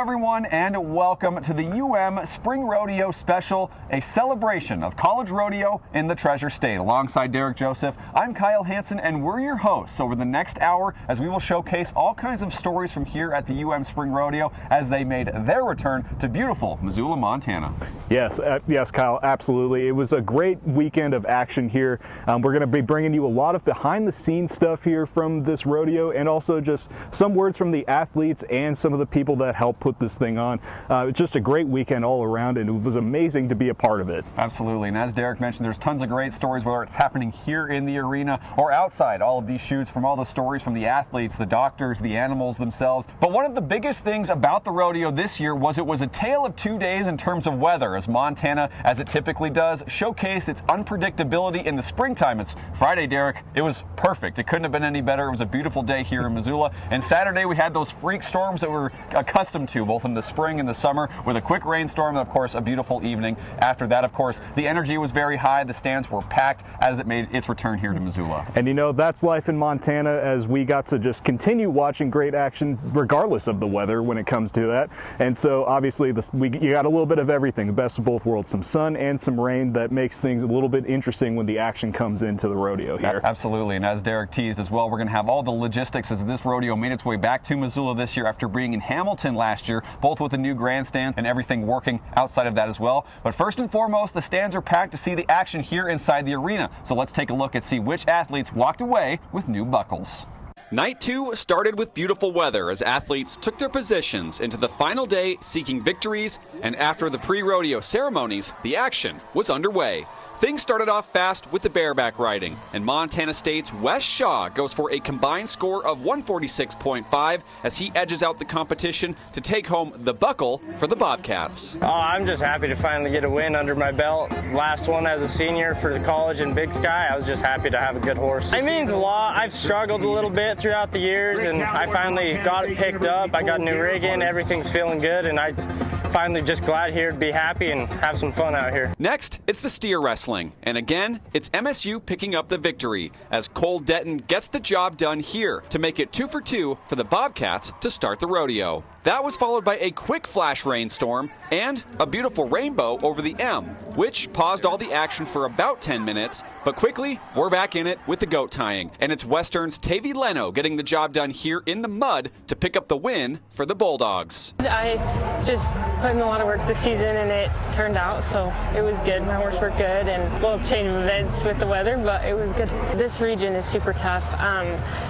everyone, and welcome to the Spring Rodeo Special, a celebration of college rodeo in the Treasure State. Alongside Derek Joseph, I'm Kyle Hansen, and we're your hosts over the next hour as we will showcase all kinds of stories from here at the Spring Rodeo as they made their return to beautiful Missoula, Montana. Yes, Kyle, absolutely. It was a great weekend of action here. We're going to be bringing you a lot of behind-the-scenes stuff here from this rodeo, and also just some words from the athletes and some of the people that helped put this thing on. It's just a great weekend all around, and it was amazing to be a part of it. Absolutely, and as Derek mentioned, there's tons of great stories, whether it's happening here in the arena or outside. All of these shoots from all the stories from the athletes, the doctors, the animals themselves. But one of the biggest things about the rodeo this year was it was a tale of 2 days in terms of weather, as Montana, as it typically does, showcased its unpredictability in the springtime. It's Friday, Derek. It was perfect. It couldn't have been any better. It was a beautiful day here in Missoula. And Saturday, we had those freak storms that we're accustomed to, both in the spring and the summer, with a quick rainstorm and, of course, a beautiful evening. After that, of course, the energy was very high. The stands were packed as it made its return here to Missoula. And you know, that's life in Montana, as we got to just continue watching great action regardless of the weather when it comes to that. And so obviously you got a little bit of everything, the best of both worlds, some sun and some rain, that makes things a little bit interesting when the action comes into the rodeo here. Absolutely, and as Derek teased as well, we're going to have all the logistics as this rodeo made its way back to Missoula this year after being in Hamilton last year, both with a new grandstand and everything working outside of that as well. But first and foremost, the stands are packed to see the action here inside the arena. So let's take a look and see which athletes walked away with new buckles. Night 2 started with beautiful weather as athletes took their positions into the final day seeking victories, and after the pre-rodeo ceremonies, the action was underway. Things started off fast with the bareback riding, and Montana State's Wes Shaw goes for a combined score of 146.5 as he edges out the competition to take home the buckle for the Bobcats. Oh, I'm just happy to finally get a win under my belt. Last one as a senior for the college in Big Sky. I was just happy to have a good horse. It means a lot. I've struggled a little bit throughout the years, and I finally got it picked up. I got new rigging, everything's feeling good, and I finally just glad here to be happy and have some fun out here. Next, it's the steer wrestling, and again, it's MSU picking up the victory as Cole Detton gets the job done here to make it 2 for 2 for the Bobcats to start the rodeo. That was followed by a quick flash rainstorm and a beautiful rainbow over the M, which paused all the action for about 10 minutes, but quickly, we're back in it with the goat tying, and it's Western's Tavy Leno getting the job done here in the mud to pick up the win for the Bulldogs. I just put in a lot of work this season, and it turned out, so it was good. My horse worked good, and a little change of events with the weather, but it was good. This region is super tough.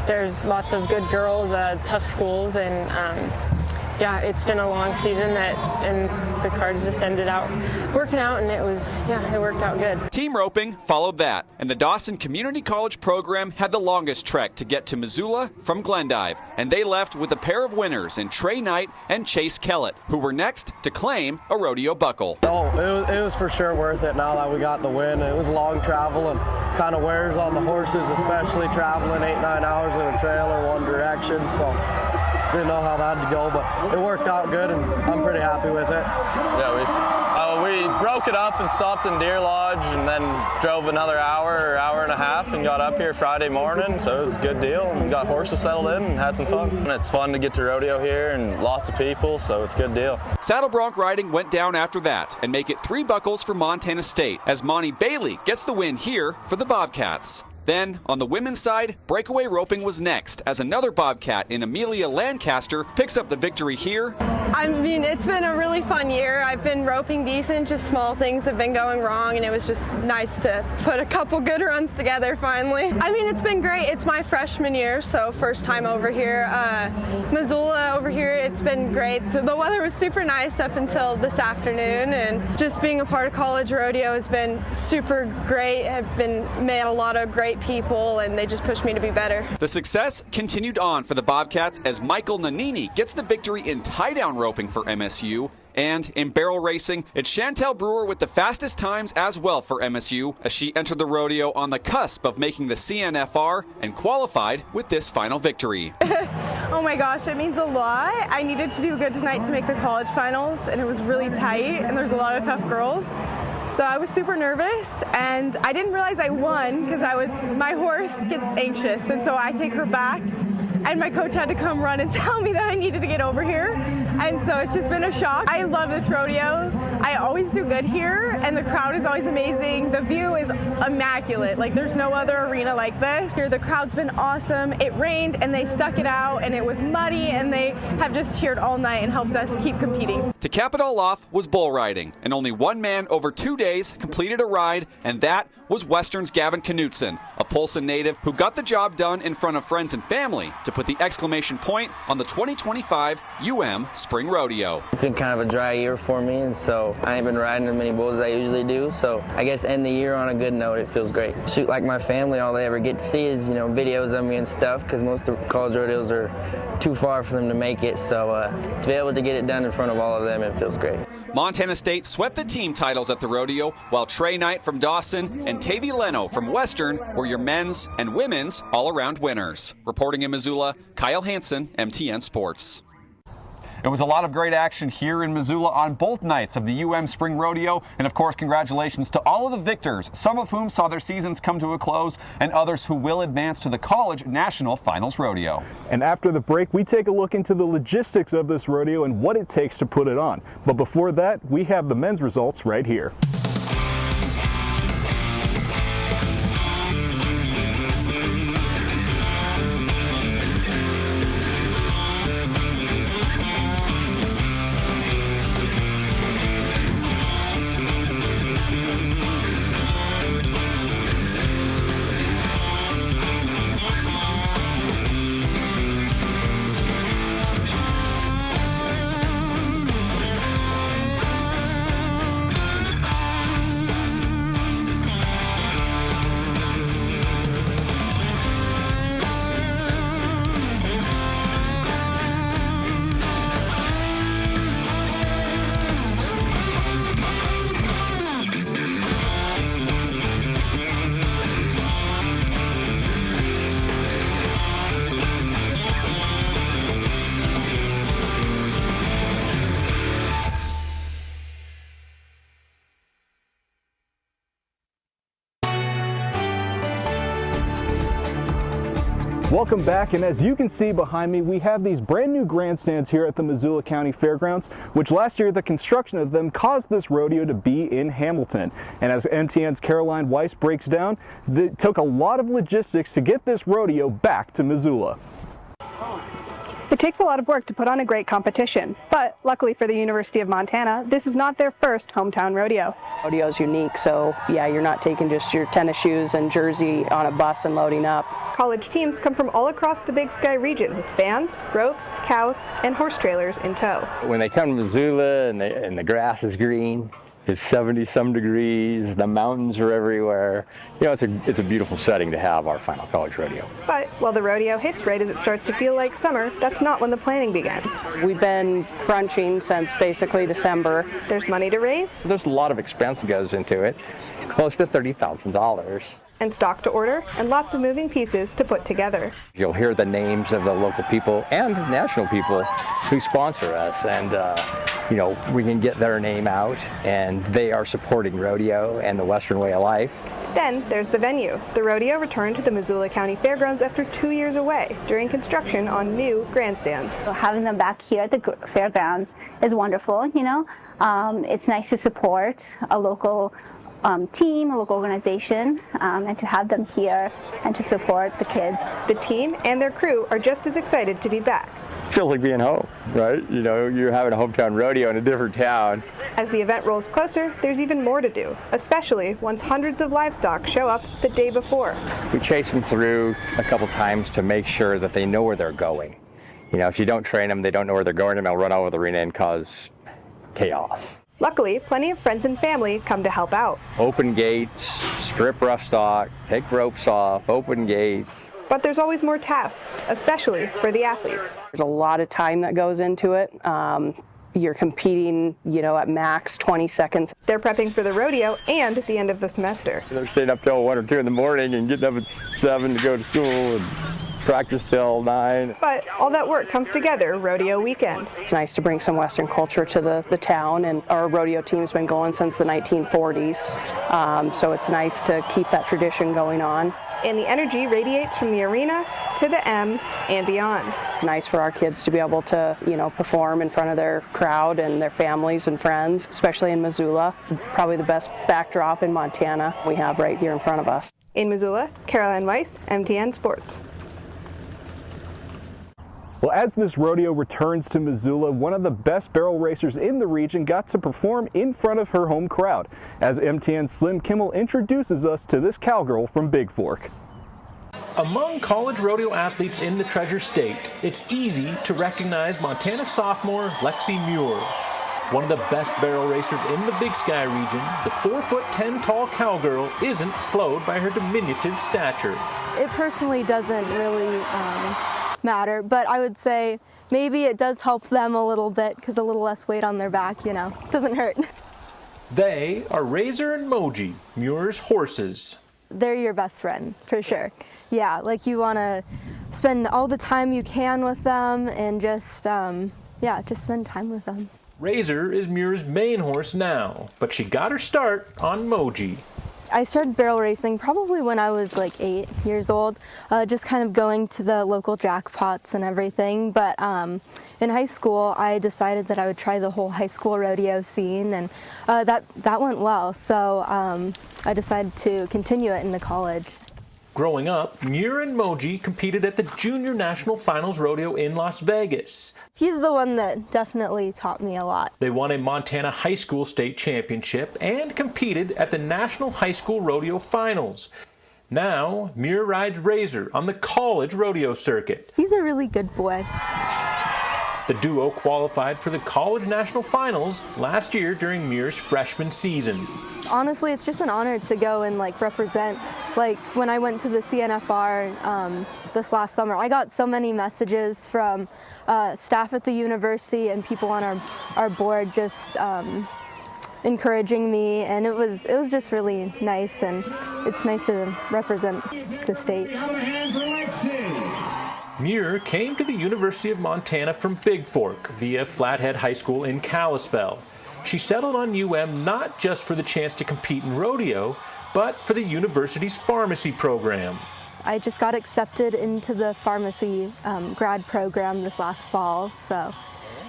There's lots of good girls, tough schools, and yeah, it's been a long season and the cards just ended out working out, and it worked out good. Team roping followed that, and the Dawson Community College program had the longest trek to get to Missoula from Glendive, and they left with a pair of winners in Trey Knight and Chase Kellett, who were next to claim a rodeo buckle. Oh, it was for sure worth it now that we got the win. It was long travel and kind of wears on the horses, especially traveling 8-9 hours in a trailer one direction, so didn't know how that would go, but it worked out good, and I'm pretty happy with it. Yeah, we broke it up and stopped in Deer Lodge, and then drove another hour and a half and got up here Friday morning, so it was a good deal, and got horses settled in and had some fun. And it's fun to get to rodeo here and lots of people, so it's a good deal. Saddle bronc riding went down after that and make it 3 buckles for Montana State as Monty Bailey gets the win here for the Bobcats. Then, on the women's side, breakaway roping was next as another Bobcat in Amelia Lancaster picks up the victory here. I mean, it's been a really fun year. I've been roping decent, just small things have been going wrong, and it was just nice to put a couple good runs together finally. I mean, it's been great. It's my freshman year, so first time over here. Missoula over here, it's been great. The weather was super nice up until this afternoon, and just being a part of college rodeo has been super great. I've met a lot of great people, and they just pushed me to be better. The success continued on for the Bobcats as Michael Nannini gets the victory in tie-down roping for MSU. And in barrel racing, it's Chantel Brewer with the fastest times as well for MSU as she entered the rodeo on the cusp of making the CNFR and qualified with this final victory. Oh my gosh, it means a lot. I needed to do good tonight to make the college finals, and it was really tight, and there's a lot of tough girls. So I was super nervous, and I didn't realize I won because my horse gets anxious, and so I take her back, and my coach had to come run and tell me that I needed to get over here. And so it's just been a shock. I love this rodeo. I always do good here, and the crowd is always amazing. The view is immaculate. Like, there's no other arena like this. Here, the crowd's been awesome. It rained, and they stuck it out, and it was muddy, and they have just cheered all night and helped us keep competing. To cap it all off was bull riding, and only one man over 2 days completed a ride, and that was Western's Gavin Knutson, a Polson native who got the job done in front of friends and family to put the exclamation point on the 2025 UM Spring Rodeo. It's been kind of a dry year for me, and so I ain't been riding as many bulls as I usually do, so I guess end the year on a good note, it feels great. Shoot, like my family, all they ever get to see is, videos of me and stuff, because most of the college rodeos are too far for them to make it, so to be able to get it done in front of all of them, it feels great. Montana State swept the team titles at the rodeo, while Trey Knight from Dawson and Tavy Leno from Western were your men's and women's all-around winners. Reporting in Missoula, Kyle Hansen, MTN Sports. It was a lot of great action here in Missoula on both nights of the UM Spring Rodeo, and of course congratulations to all of the victors, some of whom saw their seasons come to a close and others who will advance to the College National Finals Rodeo. And after the break, we take a look into the logistics of this rodeo and what it takes to put it on. But before that, we have the men's results right here. Welcome back, and as you can see behind me, we have these brand new grandstands here at the Missoula County Fairgrounds, which last year the construction of them caused this rodeo to be in Hamilton. And as MTN's Caroline Weiss breaks down, it took a lot of logistics to get this rodeo back to Missoula. It takes a lot of work to put on a great competition, but luckily for the University of Montana, this is not their first hometown rodeo. Rodeo is unique, so yeah, you're not taking just your tennis shoes and jersey on a bus and loading up. College teams come from all across the Big Sky region with bands, ropes, cows, and horse trailers in tow. When they come to Missoula and the grass is green, it's 70-some degrees, the mountains are everywhere. It's a beautiful setting to have our final college rodeo. But while the rodeo hits right as it starts to feel like summer, that's not when the planning begins. We've been crunching since basically December. There's money to raise. There's a lot of expense that goes into it, close to $30,000. And stock to order, and lots of moving pieces to put together. You'll hear the names of the local people and national people who sponsor us, and we can get their name out, and they are supporting rodeo and the Western way of life. Then there's the venue. The rodeo returned to the Missoula County Fairgrounds after 2 years away during construction on new grandstands. So having them back here at the fairgrounds is wonderful. It's nice to support a local team, a local organization, and to have them here and to support the kids. The team and their crew are just as excited to be back. Feels like being home, right? You're having a hometown rodeo in a different town. As the event rolls closer, there's even more to do, especially once hundreds of livestock show up the day before. We chase them through a couple times to make sure that they know where they're going. If you don't train them, they don't know where they're going, and they'll run over the arena and cause chaos. Luckily, plenty of friends and family come to help out. Open gates, strip rough stock, take ropes off, open gates. But there's always more tasks, especially for the athletes. There's a lot of time that goes into it. You're competing, at max 20 seconds. They're prepping for the rodeo and the end of the semester. They're staying up till 1 or 2 in the morning and getting up at 7 to go to school. And practice till 9. But all that work comes together rodeo weekend. It's nice to bring some Western culture to the town, and our rodeo team's been going since the 1940s, so it's nice to keep that tradition going on. And the energy radiates from the arena to the M and beyond. It's nice for our kids to be able to, perform in front of their crowd and their families and friends, especially in Missoula. Probably the best backdrop in Montana we have right here in front of us. In Missoula, Caroline Weiss, MTN Sports. Well, as this rodeo returns to Missoula, one of the best barrel racers in the region got to perform in front of her home crowd, as MTN's Slim Kimmel introduces us to this cowgirl from Big Fork. Among college rodeo athletes in the Treasure State, it's easy to recognize Montana sophomore Lexi Muir. One of the best barrel racers in the Big Sky region, the 4'10" tall cowgirl isn't slowed by her diminutive stature. It personally doesn't really matter, but I would say maybe it does help them a little bit because a little less weight on their back, doesn't hurt. They are Razor and Moji, Muir's horses. They're your best friend, for sure. Yeah, like you want to spend all the time you can with them and just spend time with them. Razor is Muir's main horse now, but she got her start on Moji. I started barrel racing probably when I was like 8 years old, just kind of going to the local jackpots and everything. But in high school, I decided that I would try the whole high school rodeo scene, and that went well. So I decided to continue it into college. Growing up, Muir and Moji competed at the Junior National Finals Rodeo in Las Vegas. He's the one that definitely taught me a lot. They won a Montana High School State Championship and competed at the National High School Rodeo Finals. Now, Muir rides Razor on the college rodeo circuit. He's a really good boy. The duo qualified for the College National Finals last year during Muir's freshman season. Honestly, it's just an honor to go and represent. When I went to the CNFR this last summer, I got so many messages from staff at the university and people on our board just encouraging me, and it was just really nice, and it's nice to represent the state. Muir came to the University of Montana from Big Fork via Flathead High School in Kalispell. She settled on UM not just for the chance to compete in rodeo, but for the university's pharmacy program. I just got accepted into the pharmacy grad program this last fall, so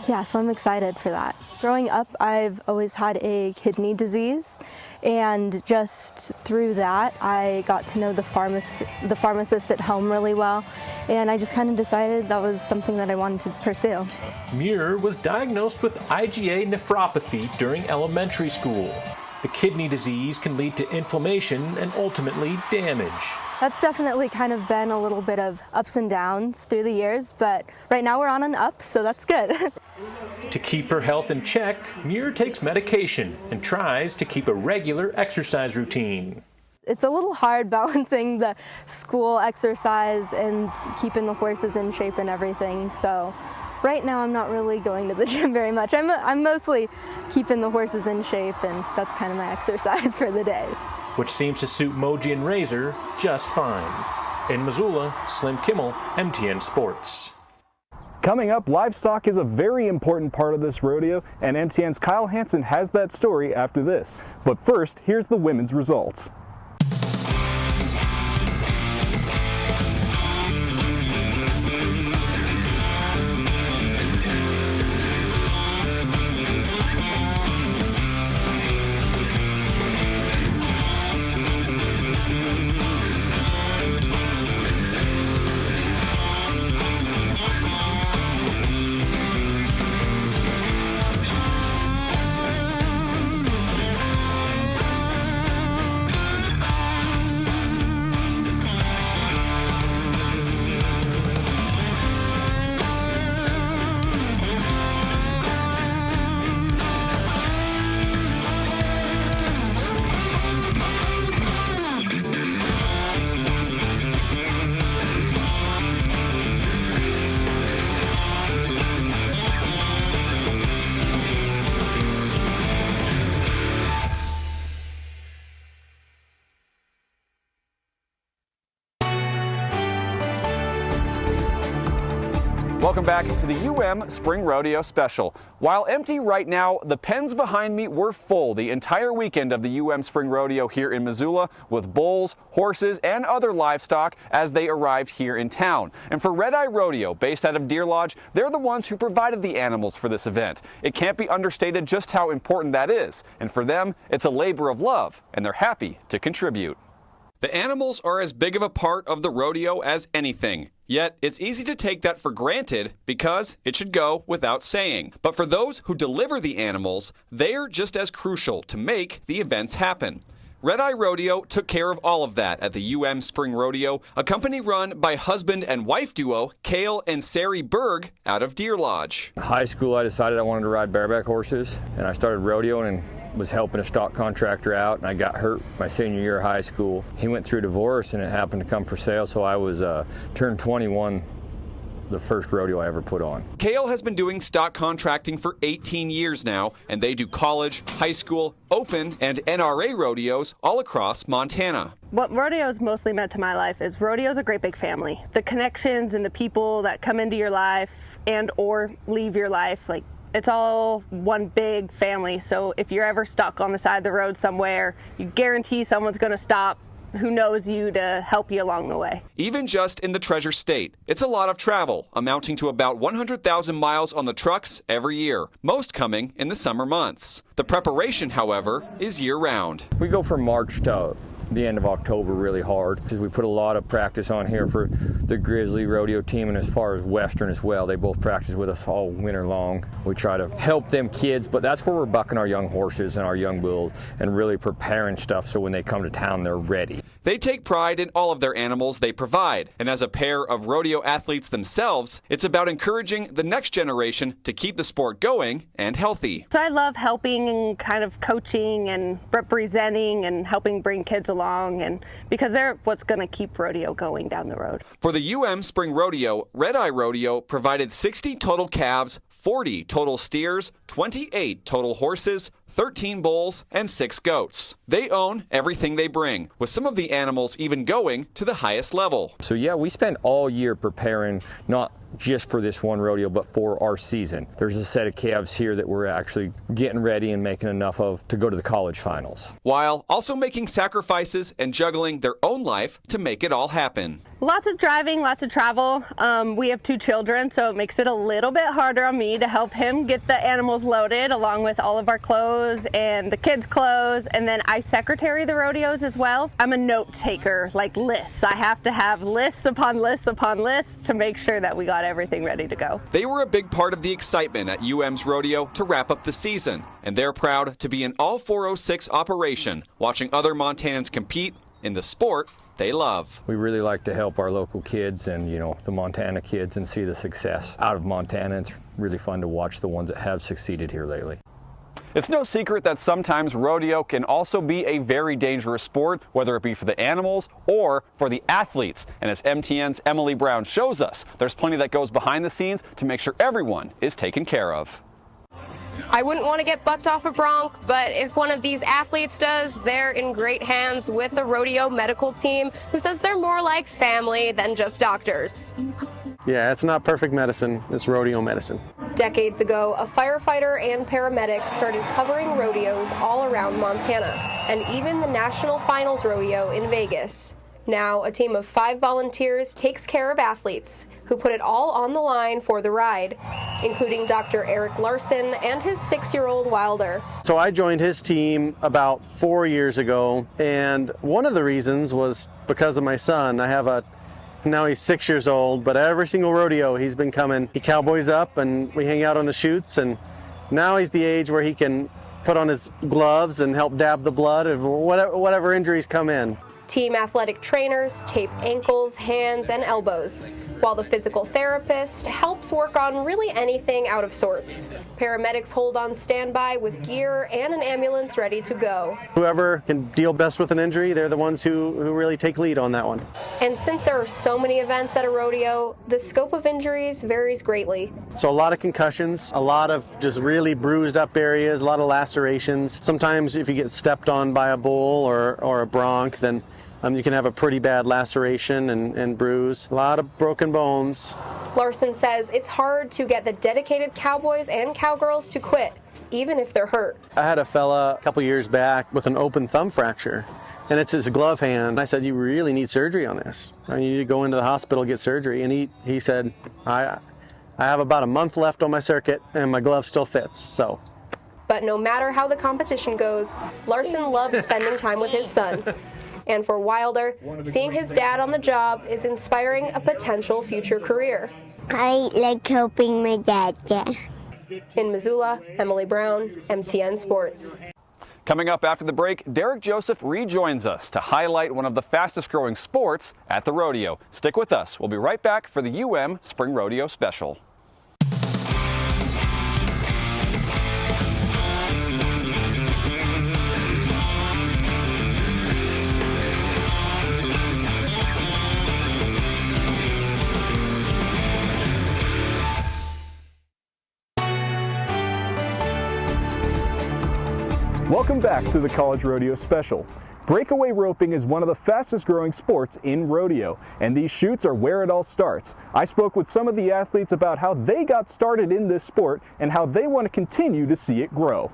I'm excited for that. Growing up, I've always had a kidney disease, and just through that, I got to know the pharmacist at home really well, and I just kind of decided that was something that I wanted to pursue. Muir was diagnosed with IgA nephropathy during elementary school. The kidney disease can lead to inflammation and ultimately damage. That's definitely kind of been a little bit of ups and downs through the years, but right now we're on an up, so that's good. To keep her health in check, Muir takes medication and tries to keep a regular exercise routine. It's a little hard balancing the school exercise and keeping the horses in shape and everything, so right now I'm not really going to the gym very much. I'm mostly keeping the horses in shape, and that's kind of my exercise for the day. Which seems to suit Moji and Razor just fine. In Missoula, Slim Kimmel, MTN Sports. Coming up, livestock is a very important part of this rodeo, and MTN's Kyle Hansen has that story after this. But first, here's the women's results. Welcome back to the UM Spring Rodeo Special. While empty right now, the pens behind me were full the entire weekend of the UM Spring Rodeo here in Missoula with bulls, horses, and other livestock as they arrived here in town. And for Red Eye Rodeo, based out of Deer Lodge, they're the ones who provided the animals for this event. It can't be understated just how important that is. And for them, it's a labor of love, and they're happy to contribute. The animals are as big of a part of the rodeo as anything. Yet, it's easy to take that for granted because it should go without saying. But for those who deliver the animals, they're just as crucial to make the events happen. Red Eye Rodeo took care of all of that at the UM Spring Rodeo, a company run by husband and wife duo Cale and Sari Berg out of Deer Lodge. In high school, I decided I wanted to ride bareback horses, and I started rodeoing and was helping a stock contractor out, and I got hurt my senior year of high school. He went through divorce, and it happened to come for sale, so I was turned 21 the first rodeo I ever put on. Cale has been doing stock contracting for 18 years now, and they do college, high school, open, and NRA rodeos all across Montana. What rodeo is mostly meant to my life is rodeo is a great big family. The connections and the people that come into your life and or leave your life, like, it's all one big family. So if you're ever stuck on the side of the road somewhere, you guarantee someone's going to stop who knows you to help you along the way. Even just in the Treasure State, it's a lot of travel, amounting to about 100,000 miles on the trucks every year, most coming in the summer months. The preparation, however, is year-round. We go from March to the end of October really hard because we put a lot of practice on here for the Grizzly Rodeo team, and as far as Western as well, they both practice with us all winter long. We try to help them kids, but that's where we're bucking our young horses and our young bulls and really preparing stuff so when they come to town they're ready. They take pride in all of their animals they provide, and as a pair of rodeo athletes themselves, it's about encouraging the next generation to keep the sport going and healthy. So I love helping and kind of coaching and representing and helping bring kids along, and because they're what's going to keep rodeo going down the road. For the UM Spring Rodeo, Red Eye Rodeo provided 60 total calves, 40 total steers, 28 total horses, 13 bulls, and 6 goats. They own everything they bring, with some of the animals even going to the highest level. So yeah, we spend all year preparing, not just for this one rodeo, but for our season. There's a set of calves here that we're actually getting ready and making enough of to go to the college finals. While also making sacrifices and juggling their own life to make it all happen. Lots of driving, lots of travel. We have 2 children, so it makes it a little bit harder on me to help him get the animals loaded, along with all of our clothes and the kids' clothes, and then I secretary the rodeos as well. I'm a note taker, like lists. I have to have lists upon lists upon lists to make sure that we got everything ready to go. They were a big part of the excitement at UM's rodeo to wrap up the season, and they're proud to be an all 406 operation, watching other Montanans compete in the sport they love. We really like to help our local kids and, you know, the Montana kids and see the success out of Montana. It's really fun to watch the ones that have succeeded here lately. It's no secret that sometimes rodeo can also be a very dangerous sport, whether it be for the animals or for the athletes. And as MTN's Emily Brown shows us, there's plenty that goes behind the scenes to make sure everyone is taken care of. I wouldn't want to get bucked off a bronc, but if one of these athletes does, they're in great hands with the rodeo medical team, who says they're more like family than just doctors. Yeah, it's not perfect medicine, it's rodeo medicine. Decades ago, a firefighter and paramedics started covering rodeos all around Montana, and even the National Finals Rodeo in Vegas. Now, a team of 5 volunteers takes care of athletes who put it all on the line for the ride, including Dr. Eric Larson and his 6-year-old Wilder. So I joined his team about 4 years ago, and one of the reasons was because of my son. Now he's 6 years old, but every single rodeo he's been coming. He cowboys up and we hang out on the chutes, and now he's the age where he can put on his gloves and help dab the blood of whatever injuries come in. Team athletic trainers tape ankles, hands, and elbows, while the physical therapist helps work on really anything out of sorts. Paramedics hold on standby with gear and an ambulance ready to go. Whoever can deal best with an injury, they're the ones who really take lead on that one. And since there are so many events at a rodeo, the scope of injuries varies greatly. So a lot of concussions, a lot of just really bruised up areas, a lot of lacerations. Sometimes if you get stepped on by a bull or a bronc, then you can have a pretty bad laceration and bruise. A lot of broken bones. Larson says it's hard to get the dedicated cowboys and cowgirls to quit, even if they're hurt. I had a fella a couple years back with an open thumb fracture, and it's his glove hand. I said, you really need surgery on this. I need to go into the hospital, get surgery. And he said, I have about a month left on my circuit, and my glove still fits, so. But no matter how the competition goes, Larson loves spending time with his son. And for Wilder, seeing his dad on the job is inspiring a potential future career. I like helping my dad, yeah. In Missoula, Emily Brown, MTN Sports. Coming up after the break, Derek Joseph rejoins us to highlight one of the fastest growing sports at the rodeo. Stick with us. We'll be right back for the UM Spring Rodeo Special. Welcome back to the College Rodeo Special. Breakaway roping is one of the fastest growing sports in rodeo, and these chutes are where it all starts. I spoke with some of the athletes about how they got started in this sport and how they want to continue to see it grow.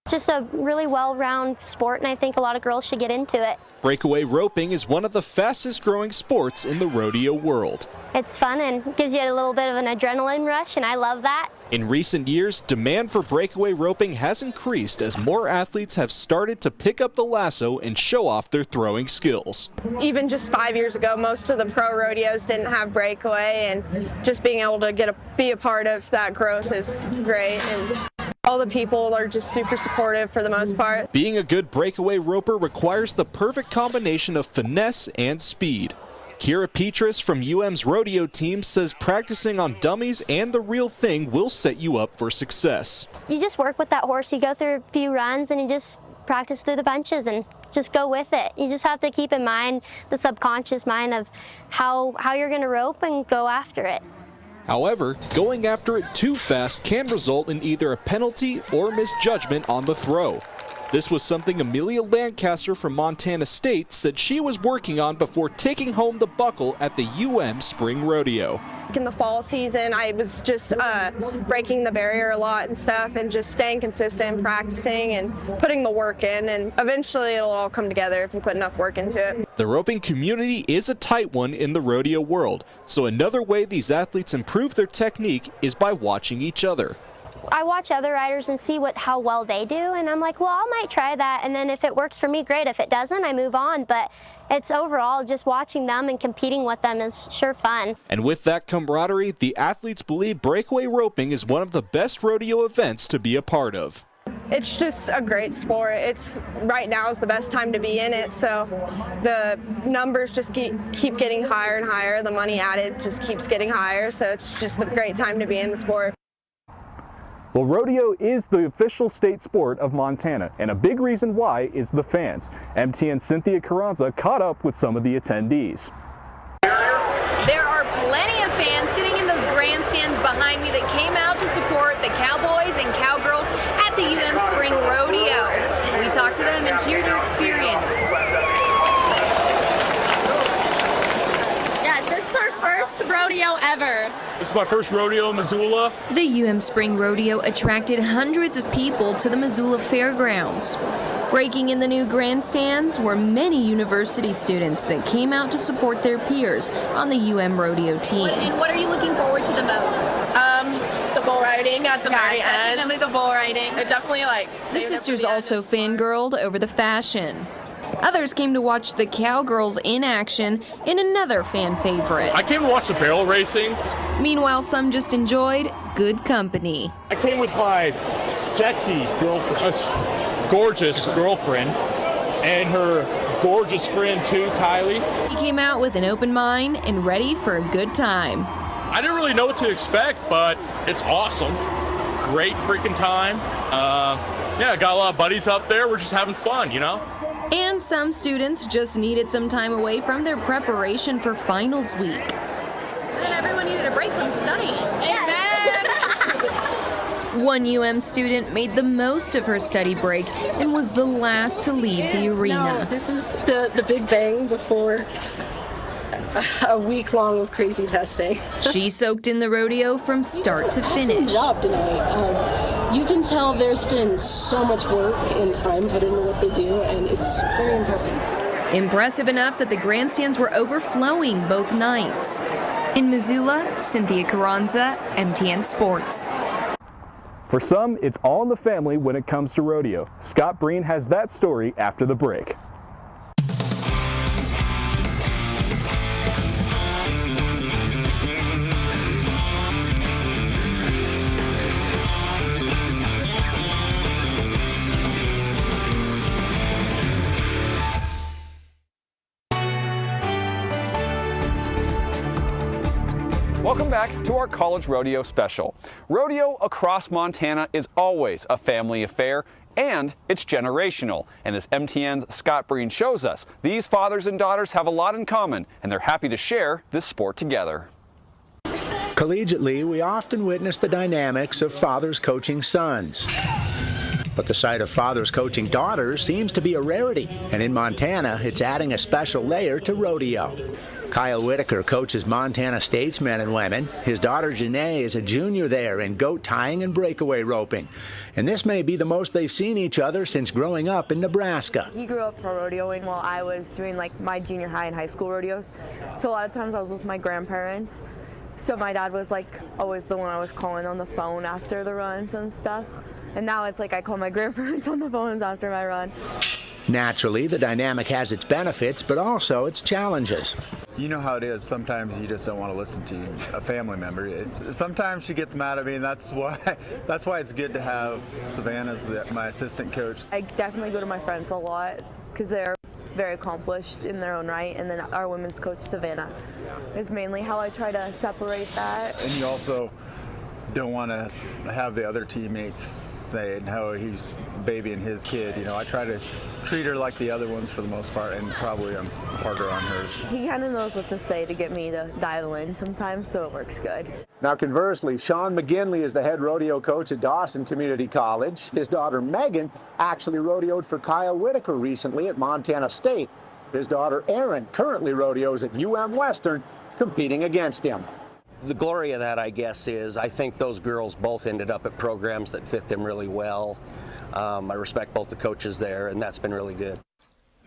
It's just a really well-rounded sport, and I think a lot of girls should get into it. Breakaway roping is one of the fastest growing sports in the rodeo world. It's fun and gives you a little bit of an adrenaline rush, and I love that. In recent years, demand for breakaway roping has increased as more athletes have started to pick up the lasso and show off their throwing skills. Even just 5 years ago, most of the pro rodeos didn't have breakaway, and just being able to be a part of that growth is great. And all the people are just super supportive for the most part. Being a good breakaway roper requires the perfect combination of finesse and speed. Kira Petrus from UM's rodeo team says practicing on dummies and the real thing will set you up for success. You just work with that horse, you go through a few runs, and you just practice through the bunches and just go with it. You just have to keep in mind the subconscious mind of how you're going to rope and go after it. However, going after it too fast can result in either a penalty or misjudgment on the throw. This was something Amelia Lancaster from Montana State said she was working on before taking home the buckle at the UM Spring Rodeo. In the fall season, I was just breaking the barrier a lot and stuff, and just staying consistent, practicing and putting the work in, and eventually it'll all come together if you put enough work into it. The roping community is a tight one in the rodeo world, so another way these athletes improve their technique is by watching each other. I watch other riders and see how well they do, and I'm like, well, I might try that, and then if it works for me, great. If it doesn't, I move on. But it's overall just watching them and competing with them is sure fun. And with that camaraderie, the athletes believe breakaway roping is one of the best rodeo events to be a part of. It's just a great sport. Right now is the best time to be in it, so the numbers just keep getting higher and higher. The money added just keeps getting higher, so it's just a great time to be in the sport. Well, rodeo is the official state sport of Montana, and a big reason why is the fans. MTN's Cynthia Carranza caught up with some of the attendees. There are plenty of fans sitting in those grandstands behind me that came out to support the cowboys and cowgirls at the UM Spring Rodeo. We talked to them and hear their experience. Yes, this is our first rodeo ever. This is my first rodeo in Missoula. The UM Spring Rodeo attracted hundreds of people to the Missoula Fairgrounds. Breaking in the new grandstands were many university students that came out to support their peers on the UM Rodeo team. And what are you looking forward to the most? The bull riding at the very end. Definitely the bull riding. It definitely The sisters also fangirled over the fashion. Others came to watch the cowgirls in action in another fan favorite. I came to watch the barrel racing. Meanwhile, some just enjoyed good company. I came with my sexy girlfriend, gorgeous girlfriend, and her gorgeous friend too, Kylie. He came out with an open mind and ready for a good time. I didn't really know what to expect, but it's awesome. Great freaking time. Yeah, I got a lot of buddies up there. We're just having fun, you know? And some students just needed some time away from their preparation for finals week. And everyone needed a break from studying. Amen. One UM student made the most of her study break and was the last to leave the arena. No, this is the big bang before a week long of crazy testing. She soaked in the rodeo from start to finish. Awesome job tonight. You can tell there's been so much work and time put into what they do, and it's very impressive. Impressive enough that the grandstands were overflowing both nights. In Missoula, Cynthia Carranza, MTN Sports. For some, it's all in the family when it comes to rodeo. Scott Breen has that story after the break. Welcome back to our College Rodeo special. Rodeo across Montana is always a family affair, and it's generational. And as MTN's Scott Breen shows us, these fathers and daughters have a lot in common, and they're happy to share this sport together. Collegiately, we often witness the dynamics of fathers coaching sons. But the sight of fathers coaching daughters seems to be a rarity, and in Montana, it's adding a special layer to rodeo. Kyle Whitaker coaches Montana State's men and women. His daughter Janae is a junior there in goat tying and breakaway roping. And this may be the most they've seen each other since growing up in Nebraska. He grew up pro rodeoing while I was doing like my junior high and high school rodeos. So a lot of times I was with my grandparents. So my dad was like always the one I was calling on the phone after the runs and stuff. And now it's like I call my grandparents on the phones after my run. Naturally, the dynamic has its benefits, but also its challenges. You know how it is. Sometimes you just don't want to listen to a family member. Sometimes she gets mad at me, and that's why it's good to have Savannah as my assistant coach. I definitely go to my friends a lot because they're very accomplished in their own right, and then our women's coach Savannah is mainly how I try to separate that. And you also don't want to have the other teammates saying how he's babying his kid. You know, I try to treat her like the other ones for the most part, and probably I'm harder on her. He kind of knows what to say to get me to dial in sometimes, so it works good. Now conversely, Sean McGinley is the head rodeo coach at Dawson Community College. His daughter Megan actually rodeoed for Kyle Whitaker recently at Montana State. His daughter Erin currently rodeos at UM Western, competing against him. The glory of that, I guess, is I think those girls both ended up at programs that fit them really well. I respect both the coaches there, and that's been really good.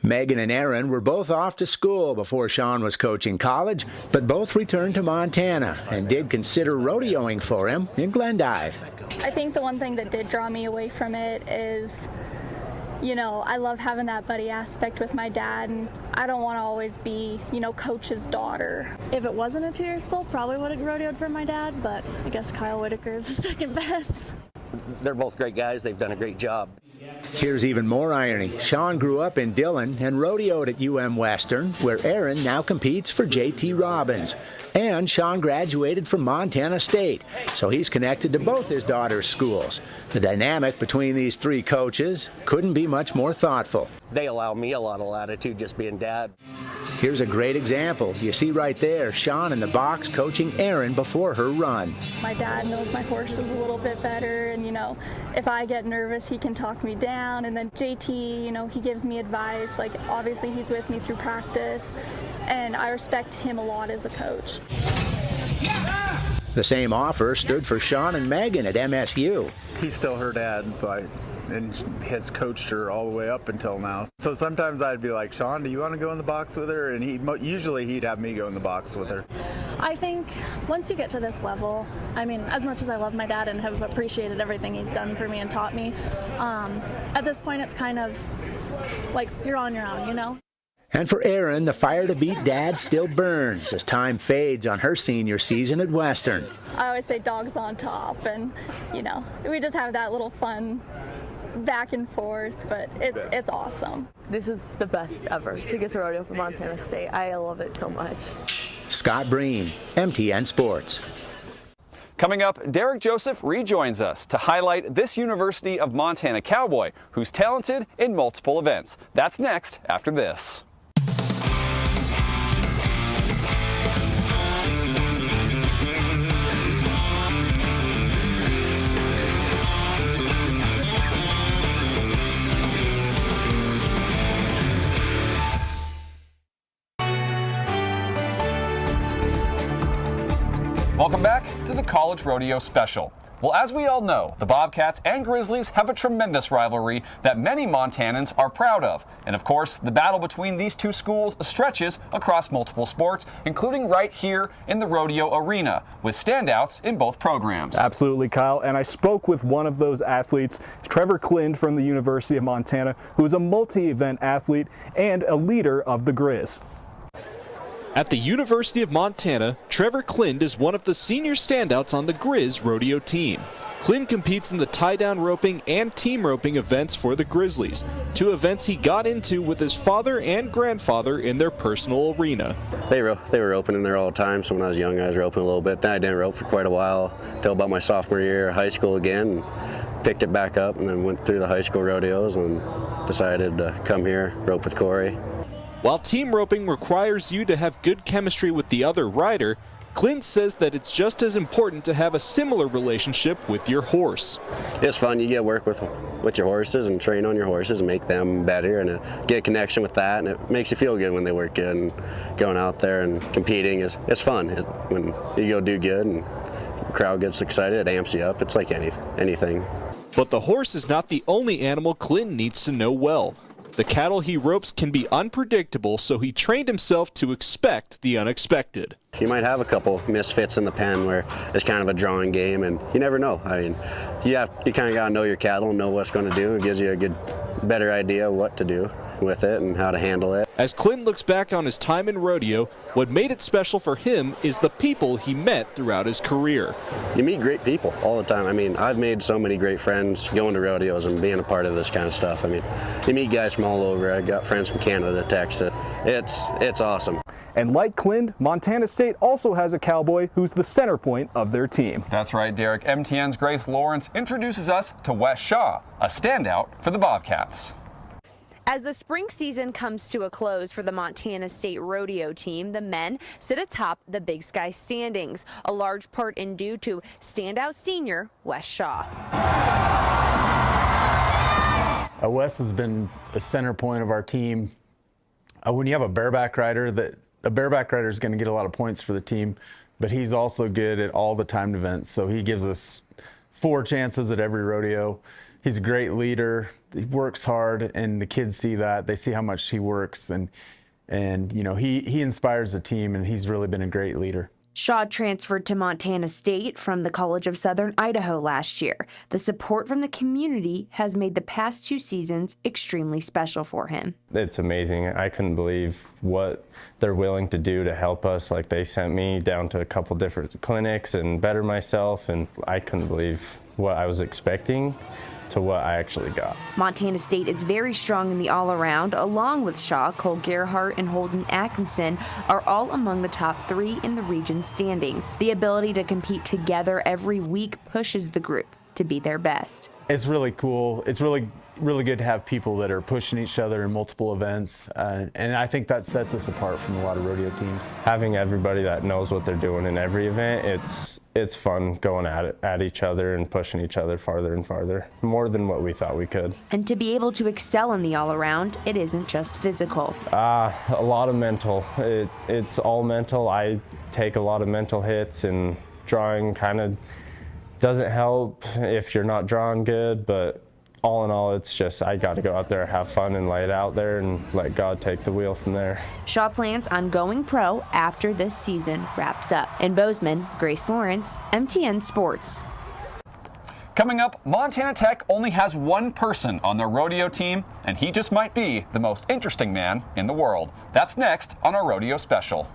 Megan and Erin were both off to school before Sean was coaching college, but both returned to Montana and did consider rodeoing for him in Glendive. I think the one thing that did draw me away from it is, you know, I love having that buddy aspect with my dad, and I don't want to always be, you know, coach's daughter. If it wasn't a two-year school, probably would have rodeoed for my dad, but I guess Kyle Whitaker is the second best. They're both great guys. They've done a great job. Here's even more irony. Sean grew up in Dillon and rodeoed at UM Western, where Erin now competes for J.T. Robbins. And Sean graduated from Montana State, so he's connected to both his daughter's schools. The dynamic between these three coaches couldn't be much more thoughtful. They allow me a lot of latitude just being dad. Here's a great example. You see right there, Sean in the box coaching Erin before her run. My dad knows my horses a little bit better, and, you know, if I get nervous, he can talk me down. And then JT, you know, he gives me advice. Like, obviously, he's with me through practice, and I respect him a lot as a coach. The same offer stood for Sean and Megan at MSU. He's still her dad, and has coached her all the way up until now. So sometimes I'd be like, Sean, do you want to go in the box with her? And usually he'd have me go in the box with her. I think once you get to this level, I mean, as much as I love my dad and have appreciated everything he's done for me and taught me, at this point it's kind of like you're on your own, you know? And for Erin, the fire to beat Dad still burns as time fades on her senior season at Western. I always say dogs on top, and, you know, we just have that little fun back and forth, but it's awesome. This is the best ever to get to rodeo for Montana State. I love it so much. Scott Breen, MTN Sports. Coming up, Derek Joseph rejoins us to highlight this University of Montana cowboy who's talented in multiple events. That's next after this. Welcome back to the College Rodeo Special. Well, as we all know, the Bobcats and Grizzlies have a tremendous rivalry that many Montanans are proud of. And of course, the battle between these two schools stretches across multiple sports, including right here in the rodeo arena, with standouts in both programs. Absolutely, Kyle. And I spoke with one of those athletes, Trevor Clind from the University of Montana, who is a multi-event athlete and a leader of the Grizz. At the University of Montana, Trevor Clind is one of the senior standouts on the Grizz rodeo team. Clind competes in the tie-down roping and team roping events for the Grizzlies, two events he got into with his father and grandfather in their personal arena. They were roping in there all the time, so when I was young I was roping a little bit. Then I didn't rope for quite a while, until about my sophomore year of high school again, and picked it back up and then went through the high school rodeos and decided to come here, rope with Corey. While team roping requires you to have good chemistry with the other rider, Clint says that it's just as important to have a similar relationship with your horse. It's fun. You get to work with your horses and train on your horses and make them better and get a connection with that, and it makes you feel good when they work good, and going out there and competing is fun. When you go do good and the crowd gets excited, it amps you up. It's like anything. But the horse is not the only animal Clint needs to know well. The cattle he ropes can be unpredictable, so he trained himself to expect the unexpected. You might have a couple misfits in the pen where it's kind of a drawing game, and you never know. I mean, you kind of got to know your cattle and know what's going to do. It gives you a better idea of what to do with it and how to handle it. As Clint looks back on his time in rodeo, what made it special for him is the people he met throughout his career. You meet great people all the time. I mean, I've made so many great friends going to rodeos and being a part of this kind of stuff. I mean, you meet guys from all over. I got friends from Canada, Texas. It's awesome. And like Clind, Montana State also has a cowboy who's the center point of their team. That's right, Derek. MTN's Grace Lawrence introduces us to Wes Shaw, a standout for the Bobcats. As the spring season comes to a close for the Montana State rodeo team, the men sit atop the Big Sky standings, a large part in due to standout senior Wes Shaw. Wes has been the center point of our team. When you have a bareback rider, a bareback rider is going to get a lot of points for the team, but he's also good at all the timed events, so he gives us 4 chances at every rodeo. He's a great leader. He works hard, and the kids see that. They see how much he works, and you know, he inspires the team, and he's really been a great leader. Shaw transferred to Montana State from the College of Southern Idaho last year. The support from the community has made the past 2 seasons extremely special for him. It's amazing. I couldn't believe what they're willing to do to help us. Like, they sent me down to a couple different clinics and better myself, and I couldn't believe what I was expecting to what I actually got. Montana State is very strong in the all-around. Along with Shaw, Cole Gerhardt and Holden Atkinson are all among the top 3 in the region standings. The ability to compete together every week pushes the group to be their best. It's really cool. It's really good to have people that are pushing each other in multiple events, and I think that sets us apart from a lot of rodeo teams. Having everybody that knows what they're doing in every event, it's fun going at each other and pushing each other farther and farther, more than what we thought we could. And to be able to excel in the all-around, it isn't just physical. A lot of mental. It's all mental. I take a lot of mental hits, and drawing kind of doesn't help if you're not drawing good, but all in all, it's just I got to go out there, have fun, and lay it out there and let God take the wheel from there. Shaw plans on going pro after this season wraps up. In Bozeman, Grace Lawrence, MTN Sports. Coming up, Montana Tech only has one person on their rodeo team, and he just might be the most interesting man in the world. That's next on our rodeo special.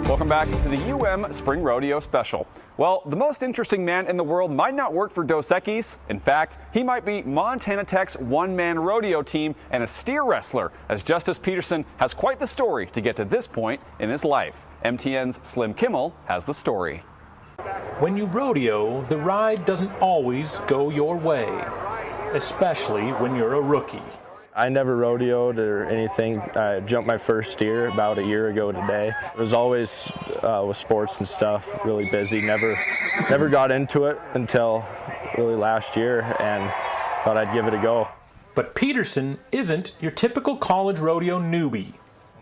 Welcome back to the Spring Rodeo Special. Well, the most interesting man in the world might not work for Dos Equis. In fact, he might be Montana Tech's one-man rodeo team and a steer wrestler, as Justice Peterson has quite the story to get to this point in his life. MTN's Slim Kimmel has the story. When you rodeo, the ride doesn't always go your way, especially when you're a rookie. I never rodeoed or anything. I jumped my first steer about a year ago today. It was always with sports and stuff, really busy. Never got into it until really last year and thought I'd give it a go. But Peterson isn't your typical college rodeo newbie.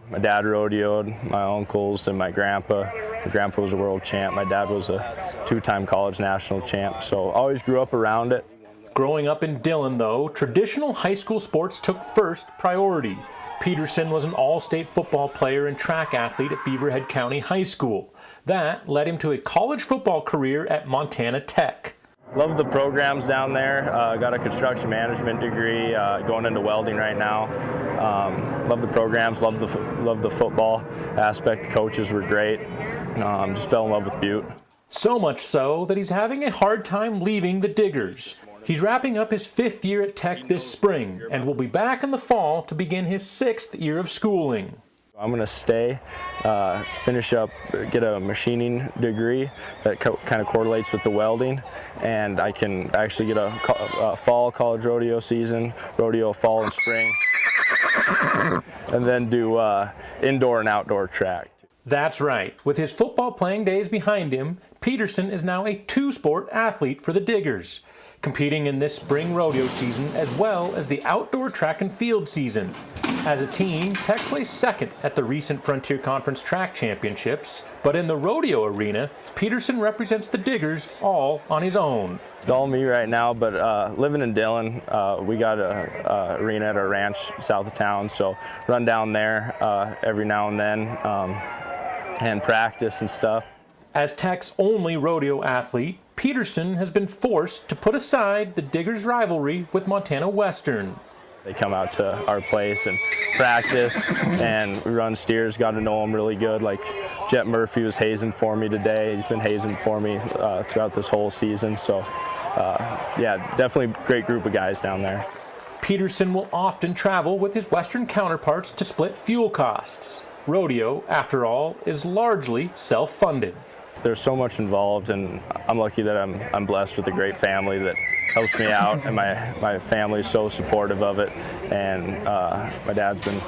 My dad rodeoed, my uncles, and my grandpa. My grandpa was a world champ. My dad was a two-time college national champ, so always grew up around it. Growing up in Dillon, though, traditional high school sports took first priority. Peterson was an all-state football player and track athlete at Beaverhead County High School. That led him to a college football career at Montana Tech. Love the programs down there. Got a construction management degree, going into welding right now. Love the programs, love the football aspect. The coaches were great. Just fell in love with Butte. So much so that he's having a hard time leaving the Diggers. He's wrapping up his 5th year at Tech this spring and will be back in the fall to begin his 6th year of schooling. I'm going to stay, finish up, get a machining degree that kind of correlates with the welding, and I can actually get a fall college rodeo season, rodeo fall and spring, and then do indoor and outdoor track. That's right. With his football playing days behind him, Peterson is now a two-sport athlete for the Diggers, competing in this spring rodeo season as well as the outdoor track and field season. As a team, Tech placed second at the recent Frontier Conference Track Championships, but in the rodeo arena, Peterson represents the Diggers all on his own. It's all me right now, but living in Dillon, we got a arena at our ranch south of town, so run down there every now and then and practice and stuff. As Tech's only rodeo athlete, Peterson has been forced to put aside the Diggers' rivalry with Montana Western. They come out to our place and practice, and we run steers, got to know them really good. Like Jet Murphy was hazing for me today. He's been hazing for me throughout this whole season. So, yeah, definitely a great group of guys down there. Peterson will often travel with his Western counterparts to split fuel costs. Rodeo, after all, is largely self-funded. There's so much involved, and I'm lucky that I'm blessed with a great family that helps me out, and my family is so supportive of it. And my dad's been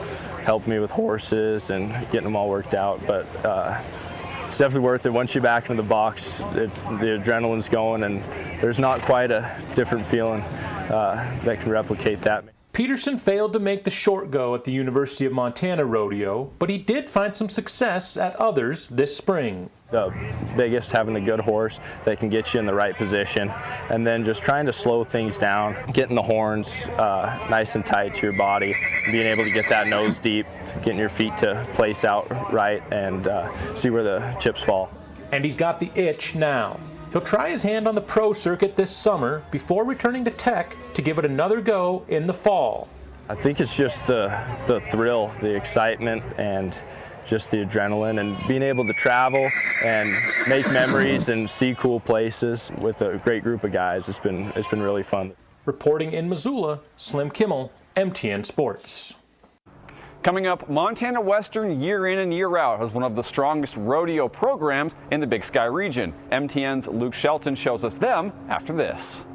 helping me with horses and getting them all worked out. But it's definitely worth it. Once you're back in the box, the adrenaline's going, and there's not quite a different feeling that can replicate that. Peterson failed to make the short go at the University of Montana Rodeo, but he did find some success at others this spring. The biggest, having a good horse that can get you in the right position, and then just trying to slow things down, getting the horns nice and tight to your body, being able to get that nose deep, getting your feet to place out right, and see where the chips fall. And he's got the itch now. He'll try his hand on the pro circuit this summer before returning to Tech to give it another go in the fall. I think it's just the thrill, the excitement, and just the adrenaline, and being able to travel and make memories and see cool places with a great group of guys. It's been really fun. Reporting in Missoula, Slim Kimmel, MTN Sports. Coming up, Montana Western year in and year out has one of the strongest rodeo programs in the Big Sky region. MTN's Luke Shelton shows us them after this.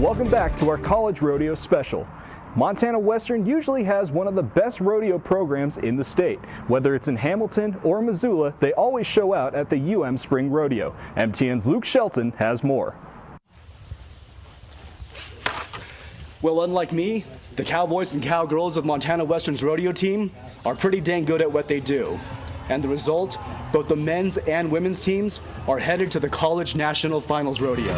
Welcome back to our College Rodeo Special. Montana Western usually has one of the best rodeo programs in the state. Whether it's in Hamilton or Missoula, they always show out at the UM Spring Rodeo. MTN's Luke Shelton has more. Well, unlike me, the cowboys and cowgirls of Montana Western's rodeo team are pretty dang good at what they do. And the result, both the men's and women's teams are headed to the College National Finals Rodeo.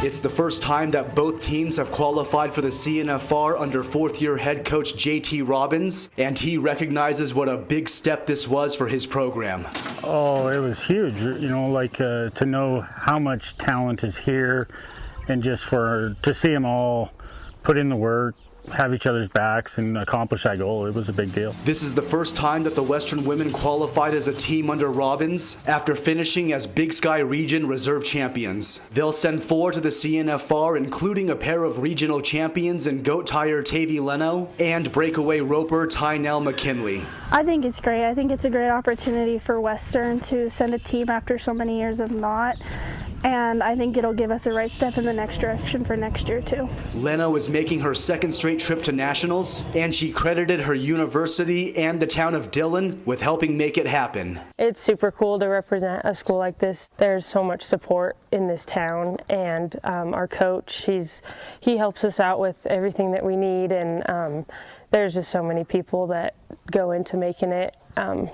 It's the first time that both teams have qualified for the CNFR under fourth-year head coach JT Robbins, and he recognizes what a big step this was for his program. Oh, it was huge, you know, like to know how much talent is here, and just to see them all put in the work have each other's backs and accomplish that goal. It was a big deal. This is the first time that the Western women qualified as a team under Robbins after finishing as Big Sky Region Reserve Champions. They'll send 4 to the CNFR, including a pair of regional champions in goat tire Tavy Leno and breakaway roper Tynell McKinley. I think it's great. I think it's a great opportunity for Western to send a team after so many years of not. And I think it'll give us a right step in the next direction for next year too. Leno is making her second straight trip to nationals, and she credited her university and the town of Dillon with helping make it happen. It's super cool to represent a school like this. There's so much support in this town, and our coach, he helps us out with everything that we need, and there's just so many people that go into making it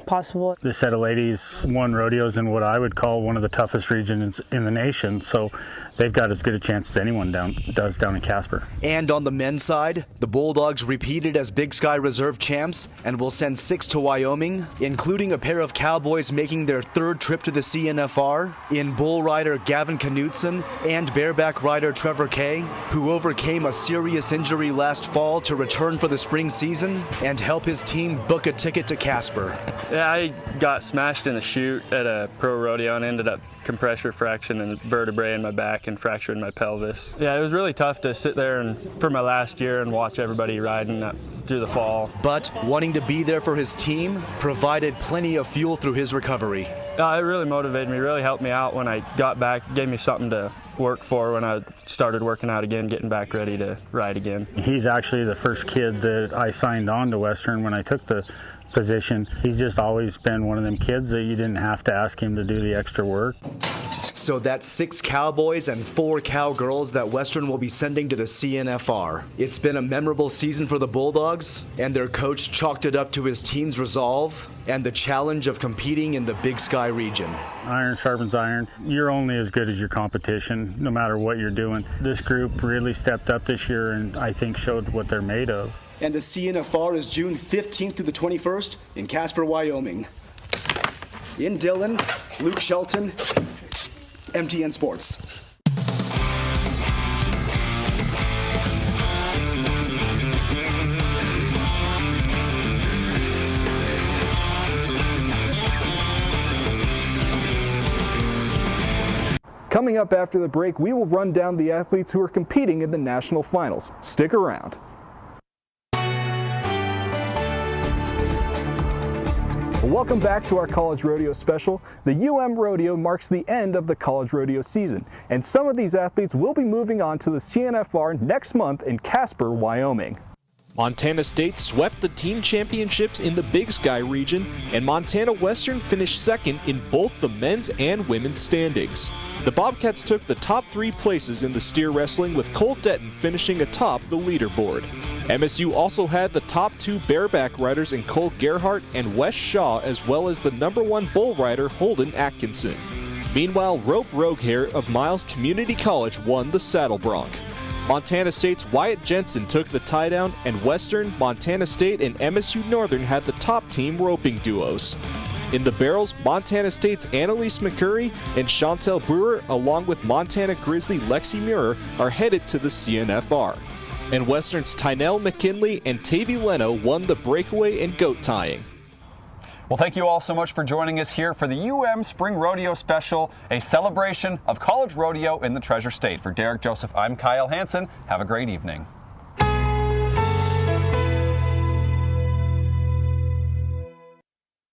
possible. This set of ladies won rodeos in what I would call one of the toughest regions in the nation, so they've got as good a chance as anyone does down in Casper. And on the men's side, the Bulldogs repeated as Big Sky Reserve champs and will send 6 to Wyoming, including a pair of Cowboys making their 3rd trip to the CNFR in bull rider Gavin Knutson and bareback rider Trevor Kay, who overcame a serious injury last fall to return for the spring season and help his team book a ticket to Casper. Yeah, I got smashed in a chute at a pro rodeo and ended up compressor fraction and vertebrae in my back and fracturing my pelvis. Yeah, it was really tough to sit there and for my last year and watch everybody riding through the fall. But wanting to be there for his team provided plenty of fuel through his recovery. It really motivated me, really helped me out when I got back, gave me something to work for when I started working out again, getting back ready to ride again. He's actually the first kid that I signed on to Western when I took the position. He's just always been one of them kids that you didn't have to ask him to do the extra work. So that's 6 Cowboys and 4 Cowgirls that Western will be sending to the CNFR. It's been a memorable season for the Bulldogs, and their coach chalked it up to his team's resolve and the challenge of competing in the Big Sky region. Iron sharpens iron. You're only as good as your competition, no matter what you're doing. This group really stepped up this year and I think showed what they're made of. And the CNFR is June 15th through the 21st in Casper, Wyoming. In Dillon, Luke Shelton, MTN Sports. Coming up after the break, we will run down the athletes who are competing in the national finals. Stick around. Welcome back to our College Rodeo special. The Rodeo marks the end of the College Rodeo season, and some of these athletes will be moving on to the CNFR next month in Casper, Wyoming. Montana State swept the team championships in the Big Sky region, and Montana Western finished second in both the men's and women's standings. The Bobcats took the top 3 places in the steer wrestling, with Cole Detton finishing atop the leaderboard. MSU also had the top 2 bareback riders in Cole Gerhardt and Wes Shaw, as well as the #1 bull rider Holden Atkinson. Meanwhile, Rope Roguehair of Miles Community College won the saddle bronc. Montana State's Wyatt Jensen took the tie-down, and Western, Montana State, and MSU Northern had the top team roping duos. In the barrels, Montana State's Annalise McCurry and Chantel Brewer, along with Montana Grizzly Lexi Muir, are headed to the CNFR. And Western's Tynell McKinley and Tavy Leno won the breakaway and goat tying. Well, thank you all so much for joining us here for the Spring Rodeo Special, a celebration of college rodeo in the Treasure State. For Derek Joseph, I'm Kyle Hansen. Have a great evening.